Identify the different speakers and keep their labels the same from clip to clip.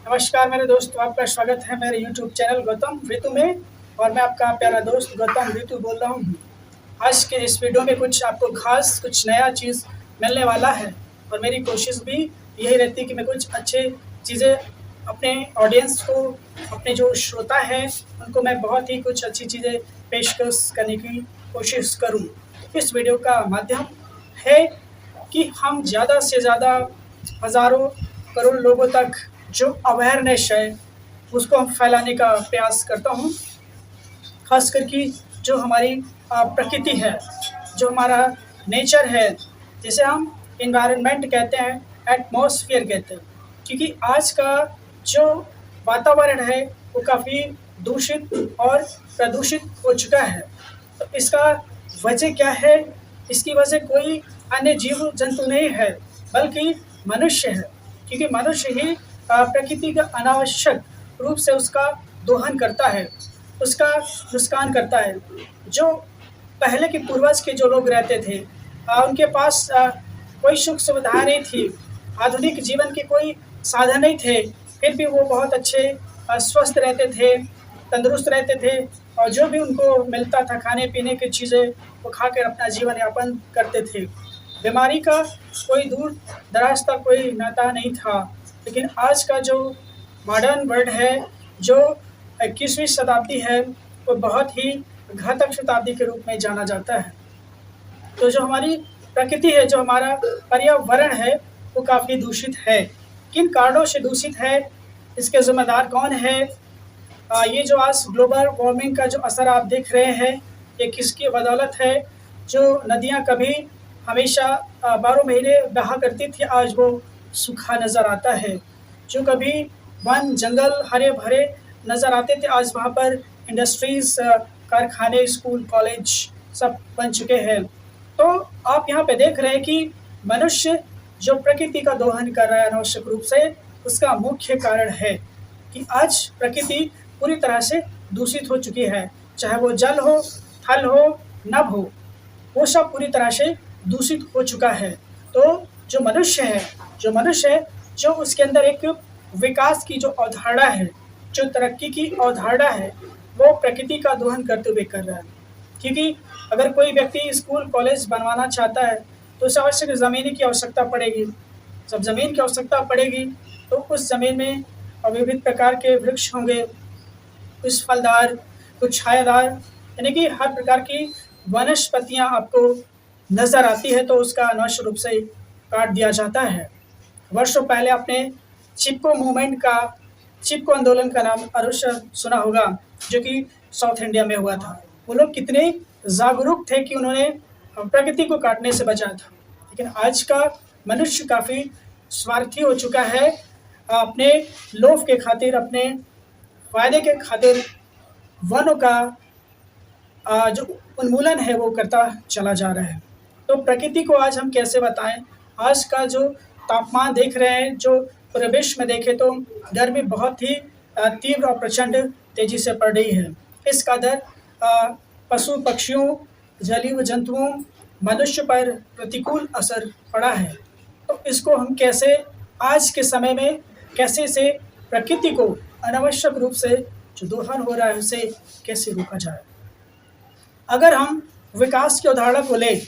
Speaker 1: नमस्कार मेरे दोस्तों, आपका स्वागत है मेरे यूट्यूब चैनल गौतम ऋतु में। और मैं आपका प्यारा दोस्त गौतम ऋतु बोल रहा हूँ। आज के इस वीडियो में कुछ आपको खास कुछ नया चीज़ मिलने वाला है। और मेरी कोशिश भी यही रहती है कि मैं कुछ अच्छे चीज़ें अपने ऑडियंस को, अपने जो श्रोता हैं उनको मैं बहुत ही कुछ अच्छी चीज़ें पेशकश करने की कोशिश करूँ। इस वीडियो का माध्यम है कि हम ज़्यादा से ज़्यादा हज़ारों करोड़ लोगों तक जो अवेयरनेस है उसको हम फैलाने का प्रयास करता हूँ। खास करके जो हमारी प्रकृति है, जो हमारा नेचर है, जिसे हम इन्वायरमेंट कहते हैं, एटमॉस्फेयर कहते हैं। क्योंकि आज का जो वातावरण है वो काफ़ी दूषित और प्रदूषित हो चुका है। तो इसका वजह क्या है? इसकी वजह कोई अन्य जीव जंतु नहीं है बल्कि मनुष्य है। क्योंकि मनुष्य ही प्रकृति का अनावश्यक रूप से उसका दोहन करता है, उसका नुकसान करता है। जो पहले के पूर्वज के जो लोग रहते थे, उनके पास कोई सुख सुविधाएं नहीं थी, आधुनिक जीवन के कोई साधन नहीं थे, फिर भी वो बहुत अच्छे स्वस्थ रहते थे, तंदुरुस्त रहते थे। और जो भी उनको मिलता था खाने पीने की चीज़ें वो खाकर अपना जीवन यापन करते थे। बीमारी का कोई दूर दराज तक कोई नाता नहीं था। लेकिन आज का जो मॉडर्न वर्ल्ड है, जो 21वीं शताब्दी है, वो बहुत ही घातक शताब्दी के रूप में जाना जाता है। तो जो हमारी प्रकृति है, जो हमारा पर्यावरण है, वो काफ़ी दूषित है। किन कारणों से दूषित है, इसके ज़िम्मेदार कौन है? ये जो आज ग्लोबल वार्मिंग का जो असर आप देख रहे हैं, ये किसकी बदौलत है? जो नदियाँ कभी हमेशा 12 महीने बहा करती थी, आज वो सूखा नज़र आता है। जो कभी वन जंगल हरे भरे नज़र आते थे, आज वहाँ पर इंडस्ट्रीज़, कारखाने, स्कूल, कॉलेज सब बन चुके हैं। तो आप यहाँ पे देख रहे हैं कि मनुष्य जो प्रकृति का दोहन कर रहा है अनावश्यक रूप से, उसका मुख्य कारण है कि आज प्रकृति पूरी तरह से दूषित हो चुकी है। चाहे वो जल हो, थल हो, नभ हो, वो सब पूरी तरह से दूषित हो चुका है। तो जो मनुष्य है, जो उसके अंदर एक विकास की जो अवधारणा है, जो तरक्की की अवधारणा है, वो प्रकृति का दोहन करते हुए कर रहा है। क्योंकि अगर कोई व्यक्ति स्कूल कॉलेज बनवाना चाहता है तो उसे आवश्यक ज़मीन की आवश्यकता पड़ेगी। जब ज़मीन की आवश्यकता पड़ेगी तो उस ज़मीन में विविध प्रकार के वृक्ष होंगे, कुछ फलदार, कुछ छायादार, यानी कि हर प्रकार की वनस्पतियाँ आपको नज़र आती है। तो उसका अनावश्यक रूप से काट दिया जाता है। वर्षों पहले आपने चिपको आंदोलन का नाम अवश्य सुना होगा, जो कि साउथ इंडिया में हुआ था। वो लोग कितने जागरूक थे कि उन्होंने प्रकृति को काटने से बचा था। लेकिन आज का मनुष्य काफ़ी स्वार्थी हो चुका है। अपने लोभ के खातिर, अपने फ़ायदे के खातिर वनों का जो उन्मूलन है वो करता चला जा रहा है। तो प्रकृति को आज हम कैसे बताएं? आज का जो तापमान देख रहे हैं, जो पूरे विश्व में देखें तो गर्मी बहुत ही तीव्र और प्रचंड तेज़ी से पड़ रही है। इस कदर पशु पक्षियों, जलीय जंतुओं, मनुष्य पर प्रतिकूल असर पड़ा है। तो इसको हम कैसे आज के समय में कैसे से प्रकृति को अनावश्यक रूप से जो दोहन हो रहा है उसे कैसे रोका जाए? अगर हम विकास की अवधारणा को लें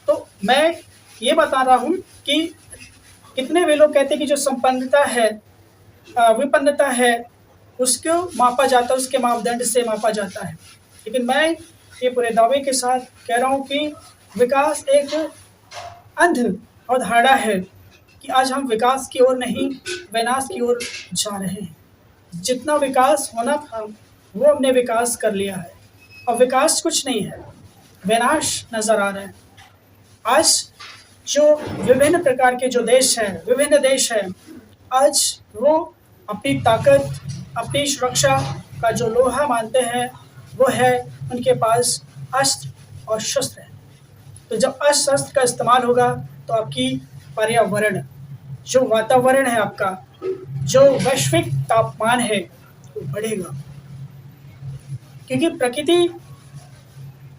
Speaker 1: तो मैं ये बता रहा हूँ कि कितने वे लोग कहते हैं कि जो संपन्नता है, विपन्नता है, उसको मापा जाता है, उसके मापदंड से मापा जाता है। लेकिन मैं ये पूरे दावे के साथ कह रहा हूँ कि विकास एक अंध अवधारणा है कि आज हम विकास की ओर नहीं, विनाश की ओर जा रहे हैं। जितना विकास होना था वो हमने विकास कर लिया है। अब विकास कुछ नहीं है, विनाश नज़र आ रहा है। आज जो विभिन्न प्रकार के जो विभिन्न देश हैं, आज वो अपनी ताकत, अपनी सुरक्षा का जो लोहा मानते हैं वो है उनके पास अस्त्र और शस्त्र है। तो जब अस्त्र शस्त्र का इस्तेमाल होगा तो आपकी पर्यावरण, जो वातावरण है आपका, जो वैश्विक तापमान है वो बढ़ेगा। क्योंकि प्रकृति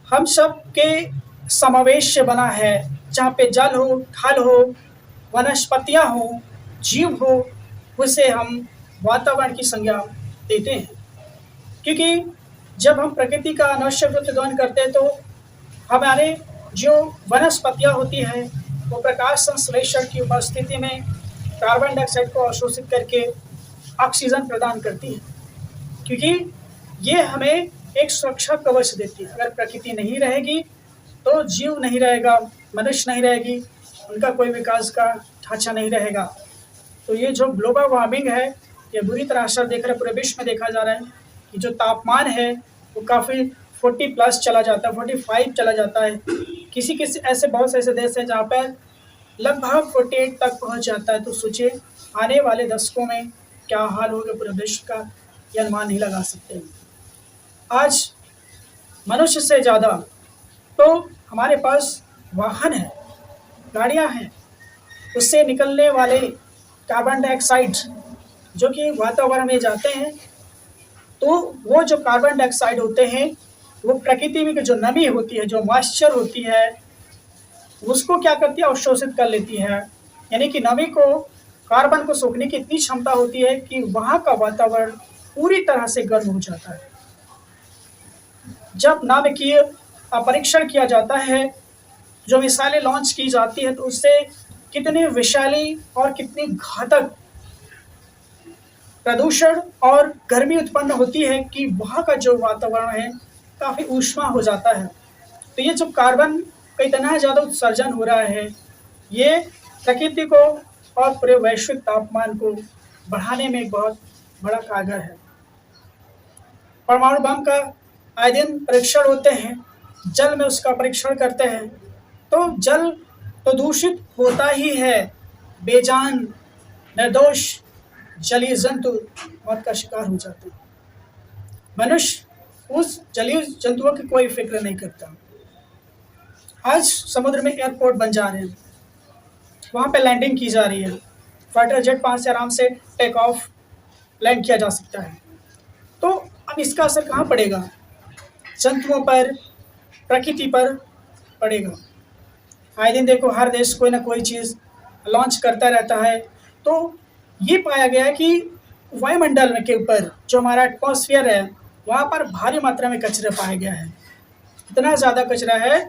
Speaker 1: हम सब के समावेश से बना है, जहाँ पे जल हो, थल हो, वनस्पतियाँ हो, जीव हो, उसे हम वातावरण की संज्ञा देते हैं। क्योंकि जब हम प्रकृति का अनावश्यक रूप से दोहन करते हैं तो हमारे जो वनस्पतियाँ होती हैं वो प्रकाश संश्लेषण की उपस्थिति में कार्बन डाइऑक्साइड को अवशोषित करके ऑक्सीजन प्रदान करती हैं, क्योंकि ये हमें एक सुरक्षा कवच देती है। अगर प्रकृति नहीं रहेगी तो जीव नहीं रहेगा, मनुष्य नहीं रहेगी, उनका कोई विकास का ढांचा नहीं रहेगा। तो ये जो ग्लोबल वार्मिंग है ये बुरी तरह असर देख रहे हैं, पूरे विश्व में देखा जा रहा है कि जो तापमान है वो काफ़ी 40+ चला जाता है, 45 चला जाता है। किसी किसी ऐसे बहुत से ऐसे देश हैं जहाँ पर लगभग 48 तक पहुँच जाता है। तो सोचिए आने वाले दशकों में क्या हाल होगा पूरे विश्व का, ये अनुमान नहीं लगा सकते। आज मनुष्य से ज़्यादा तो हमारे पास वाहन है, गाड़ियाँ हैं, उससे निकलने वाले कार्बन डाइऑक्साइड जो कि वातावरण में जाते हैं, तो वो जो कार्बन डाइऑक्साइड होते हैं वो प्रकृति में जो नमी होती है, जो मॉइस्चर होती है, उसको क्या करती है, अवशोषित कर लेती है। यानी कि नमी को, कार्बन को सोखने की इतनी क्षमता होती है कि वहाँ का वातावरण पूरी तरह से गर्म हो जाता है। जब नाभिकीय परीक्षण किया जाता है, जो मिसाइलें लॉन्च की जाती है, तो उससे कितनी विषैली और कितनी घातक प्रदूषण और गर्मी उत्पन्न होती है कि वहाँ का जो वातावरण है काफ़ी ऊष्मा हो जाता है। तो ये जो कार्बन का इतना ज़्यादा उत्सर्जन हो रहा है, ये प्रकृति को और पूरे वैश्विक तापमान को बढ़ाने में एक बहुत बड़ा कारगर है। परमाणु बम का आए दिन परीक्षण होते हैं, जल में उसका परीक्षण करते हैं, तो जल तो दूषित होता ही है, बेजान निर्दोष जलीय जंतु मौत का शिकार हो जाते हैं। मनुष्य उस जलीय जंतुओं की कोई फिक्र नहीं करता। आज समुद्र में एयरपोर्ट बन जा रहे हैं, वहाँ पे लैंडिंग की जा रही है, फाइटर जेट वहाँ से आराम से टेक ऑफ लैंड किया जा सकता है। तो अब इसका असर कहाँ पड़ेगा? जंतुओं पर, प्रकृति पर पड़ेगा। आए दिन देखो हर देश कोई ना कोई चीज़ लॉन्च करता रहता है। तो ये पाया गया है कि वायुमंडल में के ऊपर जो हमारा एटमॉस्फेयर है वहाँ पर भारी मात्रा में कचरा पाया गया है। इतना ज़्यादा कचरा है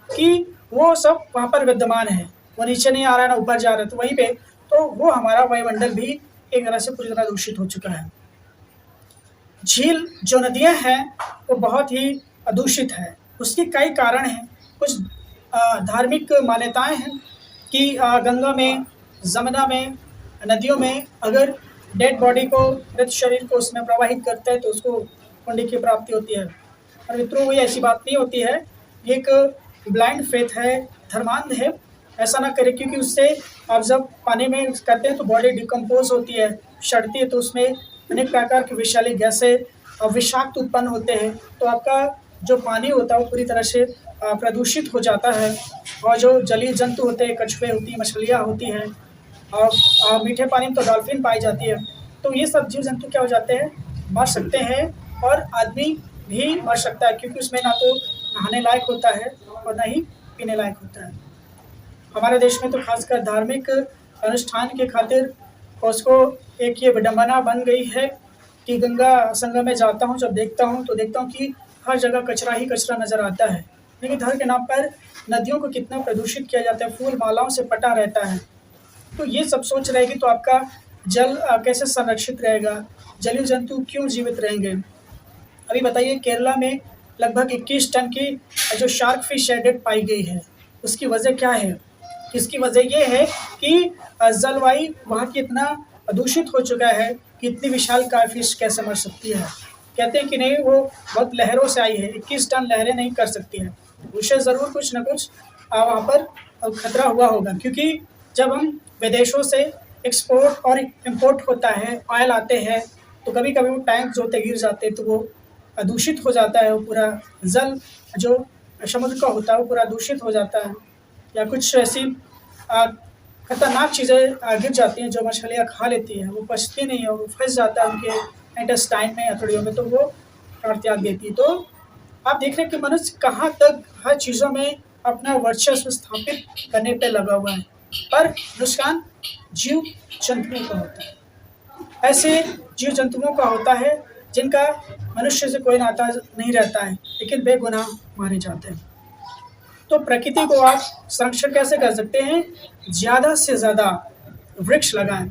Speaker 1: कि वो सब वहाँ पर विद्यमान है, वो नीचे नहीं आ रहा है ना ऊपर जा रहा है, तो वहीं पे तो वो हमारा वायुमंडल भी एक तरह से पूरी तरह दूषित हो चुका है। झील जो नदियाँ हैं वो बहुत ही दूषित है। उसके कई कारण हैं। कुछ धार्मिक मान्यताएं हैं कि गंगा में, जमुना में, नदियों में अगर डेड बॉडी को, मृत शरीर को उसमें प्रवाहित करते हैं तो उसको पुण्य की प्राप्ति होती है। और मित्रों ये ऐसी बात नहीं होती है, ये एक ब्लाइंड फेथ है, धर्मांध है। ऐसा ना करें, क्योंकि उससे आप जब पानी में करते हैं तो बॉडी डिकम्पोज होती है, सड़ती है, तो उसमें अनेक प्रकार की विषैली गैसें और विषाक्त उत्पन्न होते हैं। तो आपका जो पानी होता है वो पूरी तरह से प्रदूषित हो जाता है। और जो जलीय जंतु होते हैं, कछुए होती हैं, मछलियाँ होती हैं, और मीठे पानी में तो डॉल्फिन पाई जाती है। तो ये सब जीव जंतु क्या हो जाते हैं, मर सकते हैं, और आदमी भी मर सकता है, क्योंकि उसमें ना तो नहाने लायक होता है और ना ही पीने लायक होता है। हमारे देश में तो खासकर धार्मिक अनुष्ठान के खातिर उसको एक ये विडंबना बन गई है कि गंगा संगम में जाता हूँ, जब देखता हूँ तो देखता हूँ कि हर जगह कचरा ही कचरा नज़र आता है। लेकिन धर्म के नाम पर नदियों को कितना प्रदूषित किया जाता है, फूल मालाओं से पटा रहता है। तो ये सब सोच रहेगी तो आपका जल कैसे संरक्षित रहेगा, जलीय जंतु क्यों जीवित रहेंगे? अभी बताइए, केरला में लगभग 21 टन की जो शार्क फिश डेड पाई गई है, उसकी वजह क्या है? इसकी वजह ये है कि जलवायु वहाँ की इतना दूषित हो चुका है कि इतनी विशाल कार फिश कैसे मर सकती है। कहते हैं कि नहीं, वो बहुत लहरों से आई है, 21 टन लहरें नहीं कर सकती है, उसे ज़रूर कुछ ना कुछ वहाँ पर खतरा हुआ होगा। क्योंकि जब हम विदेशों से एक्सपोर्ट और इम्पोर्ट होता है, ऑयल आते हैं, तो कभी कभी वो टैंक जो होते गिर जाते हैं तो वो दूषित हो जाता है, वो पूरा जल जो समुद्र का होता है वो पूरा दूषित हो जाता है। या कुछ ऐसी खतरनाक चीज़ें गिर जाती हैं जो मछलियाँ खा लेती हैं, वो पचती नहीं है, वो फंस जाता है उनके इंटेस्टाइन में, हथौड़ियों में, तो वो प्राण त्याग देती है। तो आप देख रहे हैं कि मनुष्य कहाँ तक हर चीज़ों में अपना वर्चस्व स्थापित करने पे लगा हुआ है, पर नुकसान जीव जंतुओं का होता है। ऐसे जीव जंतुओं का होता है जिनका मनुष्य से कोई नाता नहीं रहता है, लेकिन बेगुनाह मारे जाते हैं। तो प्रकृति को आप संरक्षण कैसे कर सकते हैं? ज़्यादा से ज़्यादा वृक्ष लगाएं।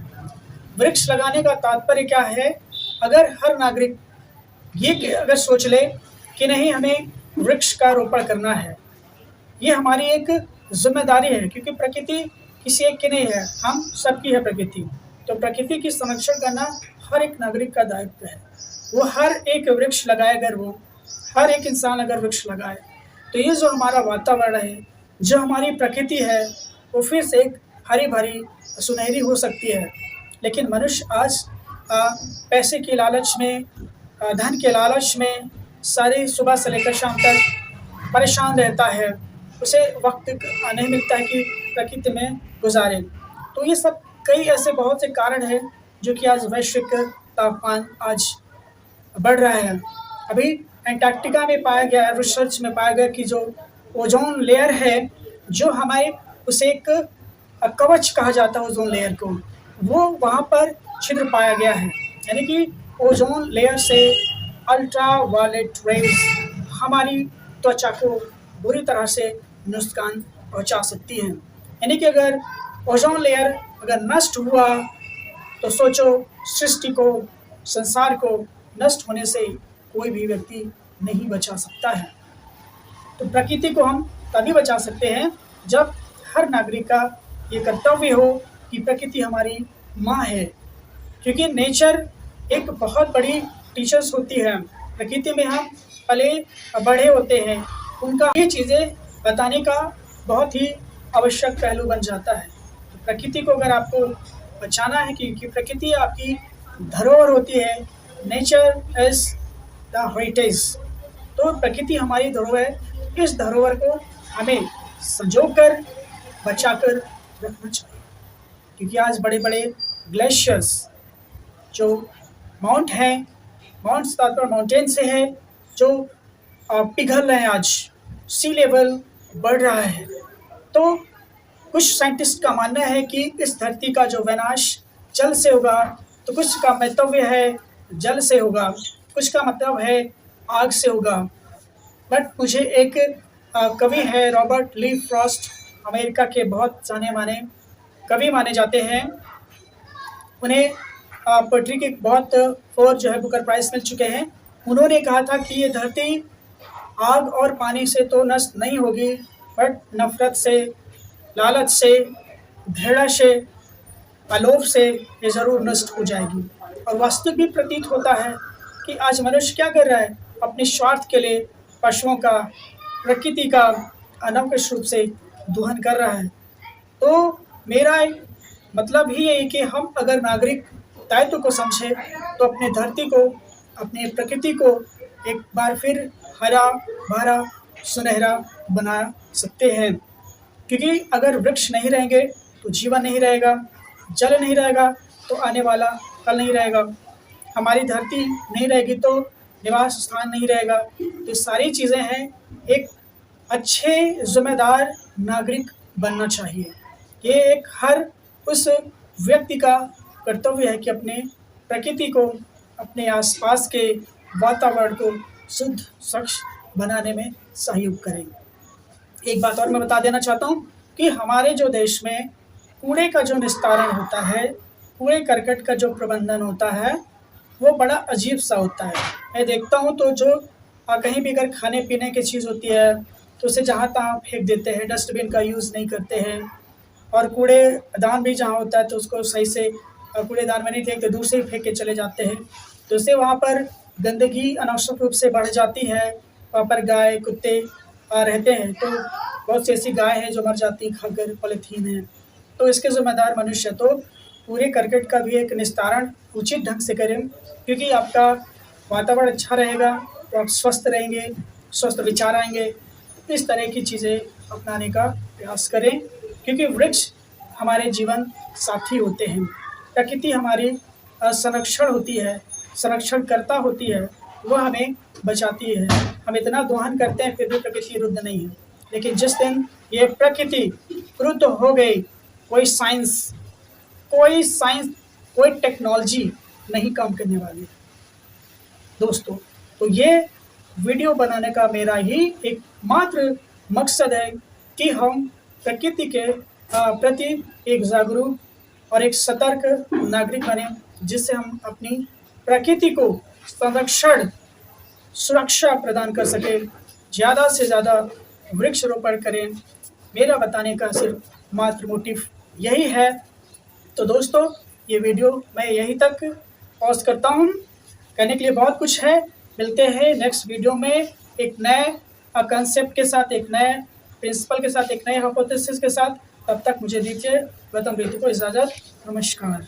Speaker 1: वृक्ष लगाने का तात्पर्य क्या है? अगर हर नागरिक अगर सोच ले कि नहीं, हमें वृक्ष का रोपण करना है, ये हमारी एक जिम्मेदारी है, क्योंकि प्रकृति किसी एक की नहीं है, हम सबकी है प्रकृति। तो प्रकृति की संरक्षण करना हर एक नागरिक का दायित्व है। वो हर एक वृक्ष लगाए, अगर वो हर एक इंसान अगर वृक्ष लगाए, तो ये जो हमारा वातावरण है, जो हमारी प्रकृति है, वो फिर से एक हरी भरी सुनहरी हो सकती है। लेकिन मनुष्य आज पैसे के लालच में, धन के लालच में सारी सुबह से लेकर शाम तक परेशान रहता है, उसे वक्त नहीं मिलता है कि प्रकृति में गुजारे। तो ये सब कई ऐसे बहुत से कारण हैं जो कि आज वैश्विक तापमान आज बढ़ रहा है। अभी एंटार्क्टिका में पाया गया है, रिसर्च में पाया गया कि जो ओजोन लेयर है, जो हमारे उसे एक कवच कहा जाता है ओजोन लेयर को, वो वहाँ पर छिद्र पाया गया है। यानी कि ओजोन लेयर से अल्ट्रा वायलेट रेज हमारी त्वचा को बुरी तरह से नुकसान पहुँचा सकती हैं। यानी कि अगर ओजोन लेयर अगर नष्ट हुआ तो सोचो, सृष्टि को, संसार को नष्ट होने से कोई भी व्यक्ति नहीं बचा सकता है। तो प्रकृति को हम तभी बचा सकते हैं जब हर नागरिक का ये कर्तव्य हो कि प्रकृति हमारी माँ है, क्योंकि नेचर एक बहुत बड़ी टीचर्स होती है। प्रकृति में हम पले बड़े होते हैं, उनका ये चीज़ें बताने का बहुत ही आवश्यक पहलू बन जाता है। तो प्रकृति को अगर आपको बचाना है, क्योंकि प्रकृति आपकी धरोहर होती है, नेचर इज द हेरिटेज। तो प्रकृति हमारी धरोहर है, इस धरोहर को हमें संजोकर बचाकर रखना चाहिए। क्योंकि आज बड़े बड़े ग्लेशियर्स जो माउंट हैं, माउंट्स तात्पर्य माउंटेन से है, जो पिघल रहे हैं, आज सी लेवल बढ़ रहा है। तो कुछ साइंटिस्ट का मानना है कि इस धरती का जो विनाश जल से होगा, तो कुछ का मतव्य है जल से होगा, कुछ का मतलब है आग से होगा। बट मुझे एक कवि है रॉबर्ट ली फ्रॉस्ट, अमेरिका के बहुत जाने माने कवि माने जाते हैं। उन्हें पोइट्री के बहुत 4 जो है बुकर प्राइज मिल चुके हैं। उन्होंने कहा था कि ये धरती आग और पानी से तो नष्ट नहीं होगी, बट नफरत से, लालच से, घृणा से, अलोभ से ये ज़रूर नष्ट हो जाएगी। और वास्तविक भी प्रतीत होता है कि आज मनुष्य क्या कर रहा है? अपने स्वार्थ के लिए पशुओं का, प्रकृति का अनवकृत रूप से दोहन कर रहा है। तो मेरा मतलब ही है कि हम अगर नागरिक दायित्व को समझें, तो अपने धरती को, अपने प्रकृति को एक बार फिर हरा भरा सुनहरा बना सकते हैं। क्योंकि अगर वृक्ष नहीं रहेंगे तो जीवन नहीं रहेगा, जल नहीं रहेगा तो आने वाला कल नहीं रहेगा, हमारी धरती नहीं रहेगी तो निवास स्थान नहीं रहेगा। तो सारी चीज़ें हैं, एक अच्छे जिम्मेदार नागरिक बनना चाहिए। ये एक हर उस व्यक्ति का कर्तव्य है कि अपने प्रकृति को, अपने आसपास के वातावरण को शुद्ध स्वच्छ बनाने में सहयोग करें। एक बात और मैं बता देना चाहता हूँ कि हमारे जो देश में कूड़े का जो निस्तारण होता है, कूड़े करकट का जो प्रबंधन होता है, वो बड़ा अजीब सा होता है। मैं देखता हूँ तो जो कहीं भी अगर खाने पीने की चीज़ होती है तो उसे जहाँ तहाँ फेंक देते हैं, डस्टबिन का यूज़ नहीं करते हैं। और कूड़ेदान भी जहाँ होता है तो उसको सही से कूड़ेदान में नहीं फेंकते, दूर से ही फेंक के चले जाते हैं। तो उससे वहाँ पर गंदगी अनावश्यक रूप से बढ़ जाती है। वहाँ पर गाय कुत्ते रहते हैं, तो बहुत सी ऐसी गाय हैं जो मर जाती हैं खाकर, पॉलीथीन है। तो इसके ज़िम्मेदार मनुष्य तो पूरे करकट का भी एक निस्तारण उचित ढंग से करें, क्योंकि आपका वातावरण अच्छा रहेगा तो आप स्वस्थ रहेंगे, स्वस्थ विचार आएंगे। इस तरह की चीज़ें अपनाने का प्रयास करें, क्योंकि वृक्ष हमारे जीवन साथी होते हैं। प्रकृति हमारी संरक्षण होती है, संरक्षणकर्ता होती है, वह हमें बचाती है। हम इतना दोहन करते हैं फिर भी प्रकृति रुद्ध नहीं है। लेकिन जिस दिन ये प्रकृति रुद्ध हो गई, कोई साइंस, कोई टेक्नोलॉजी नहीं काम करने वाली दोस्तों। तो ये वीडियो बनाने का मेरा ही एकमात्र मकसद है कि हम प्रकृति के प्रति एक जागरूक और एक सतर्क नागरिक बने, जिससे हम अपनी प्रकृति को संरक्षण सुरक्षा प्रदान कर सकें, ज़्यादा से ज़्यादा वृक्षारोपण करें। मेरा बताने का सिर्फ मात्र मोटिव यही है। तो दोस्तों, ये वीडियो मैं यहीं तक पॉज करता हूँ। कहने के लिए बहुत कुछ है। मिलते हैं नेक्स्ट वीडियो में एक नए कंसेप्ट के साथ, एक नए प्रिंसिपल के साथ, एक नए हाइपोथेसिस के साथ। तब तक मुझे दीजिए गौतम ऋतु को इजाज़त। नमस्कार।